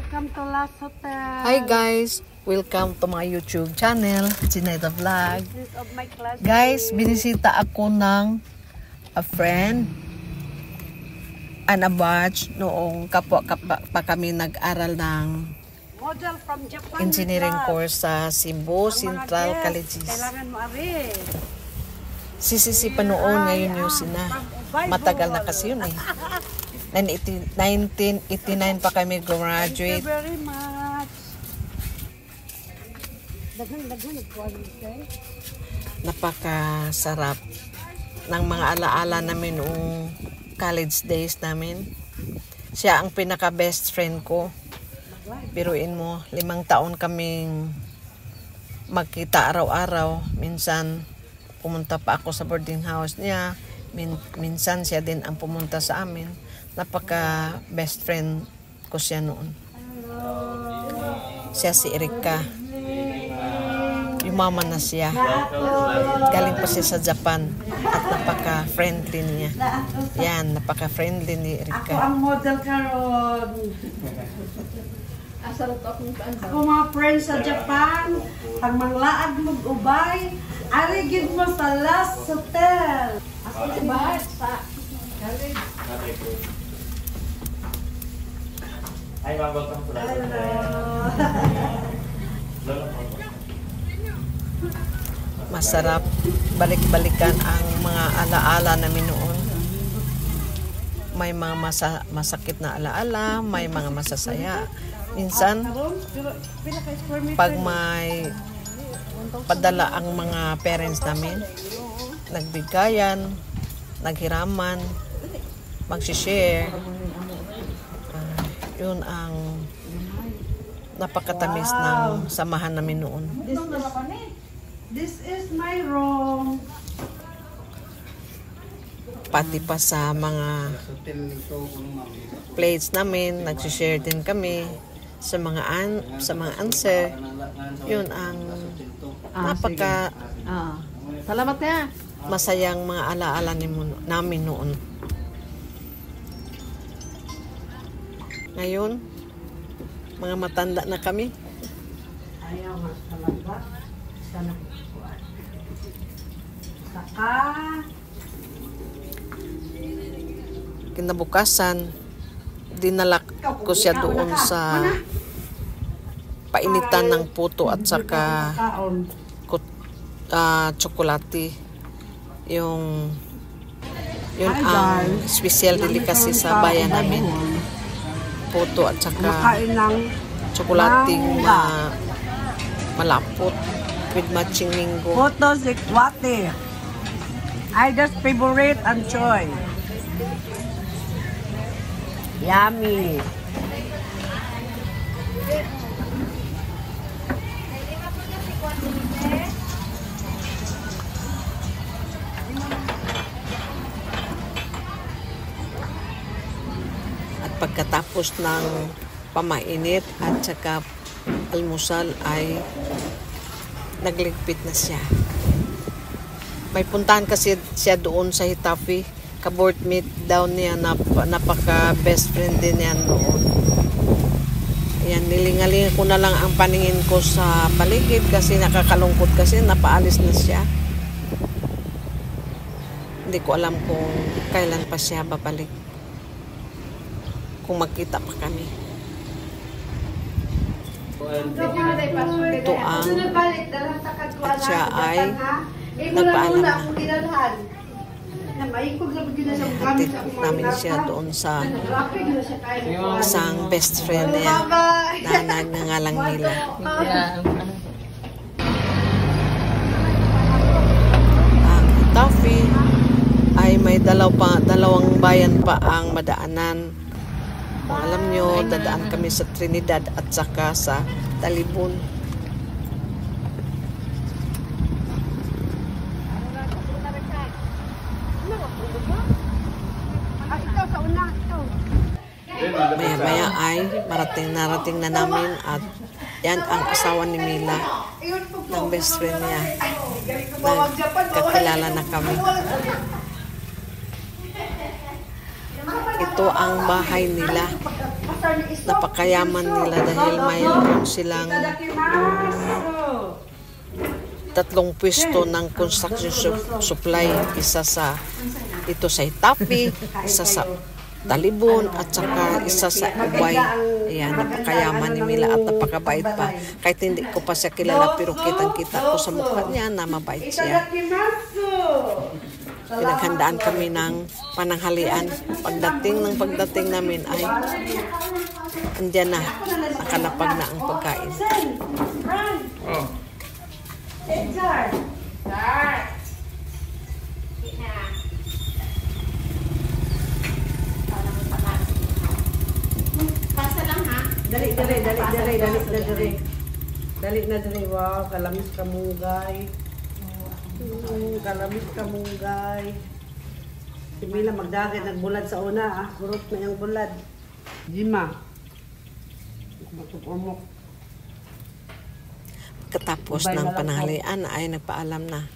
Welcome to Last Hotel. Hi guys, welcome to my YouTube channel, Jineda Vlog. Of my class. Guys, binisita ako ng a friend and a batch noong kapwa pa kami nag-aral ng Model from Japan. engineering course sa Cebu Central College. Kailangan mo ari. Si pa noon, ngayon yung sina. Matagal na kasi yun eh. 1989 pa kami graduate. Thank you very much. Daghan Napakasarap ng mga alaala namin noong college days namin. Siya ang pinaka best friend ko. Biruin mo, 5 taon kaming magkita araw-araw. Minsan pumunta pa ako sa boarding house niya. Minsan siya din ang pumunta sa amin. Napaka best friend ko siya noon. Siya si Erika. Yumaman na siya. Galing pa siya sa Japan. At napaka-friendly niya. Yan, napaka-friendly ni Erika. Ako ang model karon. Ako mga friends sa Japan. Pag manglaag mo ubay, arigid mo sa Last Hotel. Ako ba sa college. Hi, ma'am. Welcome to Last Hotel. Masarap balik-balikan ang mga alaala namin noon. May mga masakit na alaala, may mga masasaya. Minsan, pag may padala ang mga parents namin, nagbigayan, naghiraman, magsishare. Yun ang napakatamis ng samahan namin noon. This is my room. Pati pa sa mga plates namin, nagsishare din kami sa mga answer. Yun ang napaka Salamat na. masayang mga alaala namin noon. Ngayon, mga matanda na kami. Ayaw nga talaga. Sana kukuhaan. Saka, Kinabukasan, dinala ko siya doon sa painitan ng puto at saka tsokolate. Yun ang special delicacy sa bayan namin. Puto at saka makain ng tsokolating malapot with matching mango. Puto Zikwate. Ida's favorite and choy. Yummy. At pagkatapos ng pamainit at saka almusal ay nagligpit na siya. May puntahan kasi siya doon sa Hitafi. Ka-board meet daw niya, napaka best friend din niya noon. Ayan, nilingaling ko na lang ang paningin ko sa paligid kasi nakakalungkot kasi napaalis na siya. Hindi ko alam kung kailan pa siya babalik. Kung magkita pa kami. Ito ang at siya ay nagpaalam na. Hatid namin siya doon sa isang best friend niya na nagngangalang nila. Ang Hitafi ay may dalawang bayan pa ang madaanan. Kung alam nyo, dadaan kami sa Trinidad at saka sa Talibon. Maya-maya ay narating na namin at yan ang asawa ni Mila ng best friend niya. Nagkakilala na kami. ito ang bahay nila. Napakayaman nila dahil mayroon silang 3 pwesto ng construction supply. Isa sa ito sa Itapi, isa sa Talibon, at saka isa sa Ubay. Ayan, napakayaman ni Mila at napakabait pa. Kahit hindi ko pa siya kilala, pero kitang-kita ko sa mukha niya na mabait siya. Pinaghandaan kami ng pananghalian. Pagdating namin ay andyan na, nakalapag na ang pagkain. Oh. Dali na dali. Wow, kalamis kamunggay. Kalamis kamunggay. Si Mila magdagay nagbulad sa una, kurot na yung bulad. Jima. Katapos ng pananghalian ay nagpaalam na.